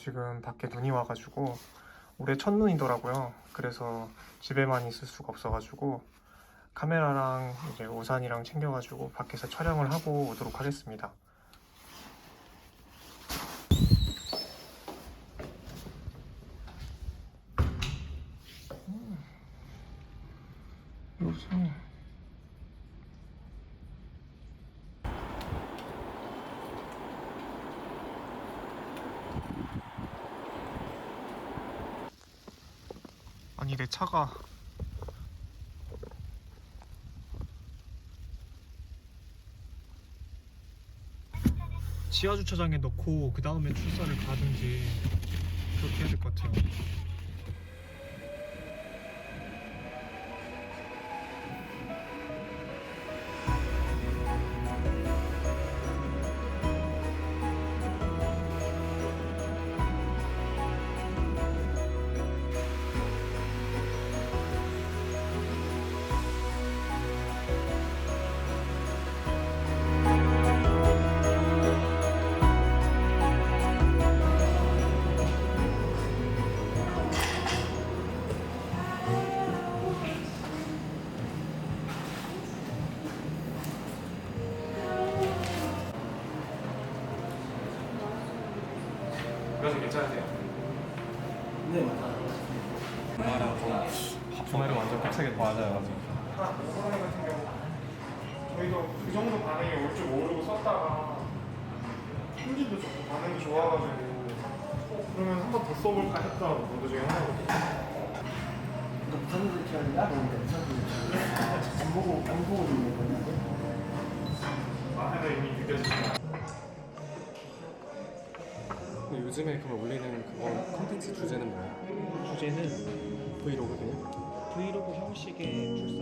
지금 밖에 눈이 와가지고 올해 첫눈이더라고요. 그래서 집에만 있을 수가 없어가지고 카메라랑 이제 우산이랑 챙겨가지고 밖에서 촬영을 하고 오도록 하겠습니다. 여기서 아니 내 차가 지하 주차장에 넣고 그 다음에 출사를 가든지 그렇게 해야 될 것 같아요. 그래서 괜찮으세요? 네, 맞아요. 주말에 완전 빡세겠다. 맞아요. 사람이 같은 경우 저희도 그 정도 반응이 올 줄 모르고 썼다가 품질도 좋고 반응이 좋아가지고 그러면 한 번 더 써볼까 했던 모드 중에 하나거든요. 부산에서 제가 야구인데 부산에서 안 보고 있는 거냐고? 맛에는 이미 느껴지시나요? 요즘에 그걸 올리는 그거 컨텐츠 주제는 뭐예요? 주제는 브이로그세요? 브이로그 형식의 출사.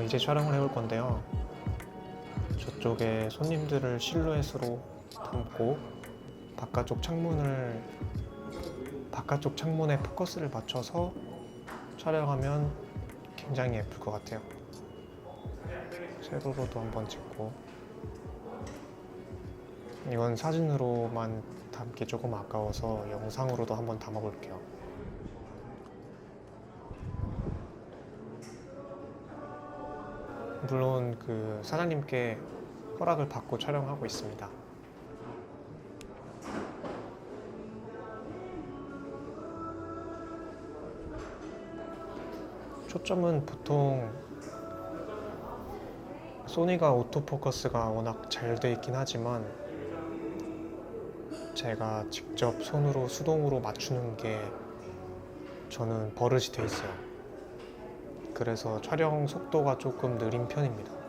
이제 촬영을 해볼 건데요. 저쪽에 손님들을 실루엣으로 담고 바깥쪽 창문에 포커스를 맞춰서 촬영하면 굉장히 예쁠 것 같아요. 세로로도 한번 찍고, 이건 사진으로만 담기 조금 아까워서 영상으로도 한번 담아볼게요. 물론 그 사장님께 허락을 받고 촬영하고 있습니다. 초점은 보통 소니가 오토포커스가 워낙 잘 돼 있긴 하지만 제가 직접 손으로 수동으로 맞추는 게 저는 버릇이 돼 있어요. 그래서 촬영 속도가 조금 느린 편입니다.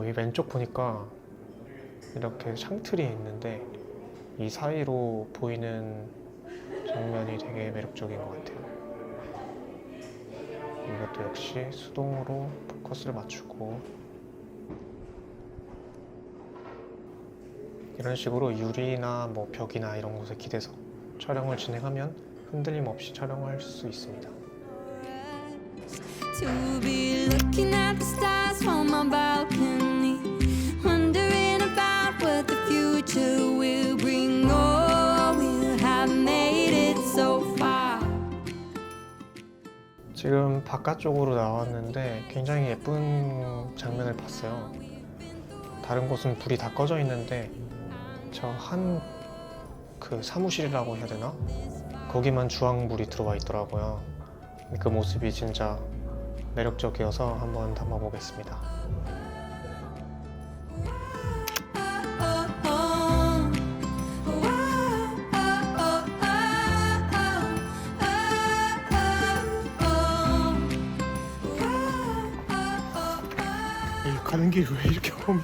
이 왼쪽 보니까 이렇게 샹틀이 있는데 이 사이로 보이는 장면이 되게 매력적인 것 같아요. 이것도 역시 수동으로 포커스를 맞추고, 이런 식으로 유리나 뭐 벽이나 이런 곳에 기대서 촬영을 진행하면 흔들림 없이 촬영할 수 있습니다. To be looking at the stars from my balcony, wondering about what the future will bring. Oh, we'll have made it so far. 지금 바깥쪽으로 나왔는데 굉장히 예쁜 장면을 봤어요. 다른 곳은 불이 다 꺼져 있는데 저 한 그 사무실이라고 해야 되나? 거기만 주황불이 들어와 있더라고요. 그 모습이 진짜 매력적이어서 한번 담아보겠습니다. 가는 길 왜 이렇게 험해?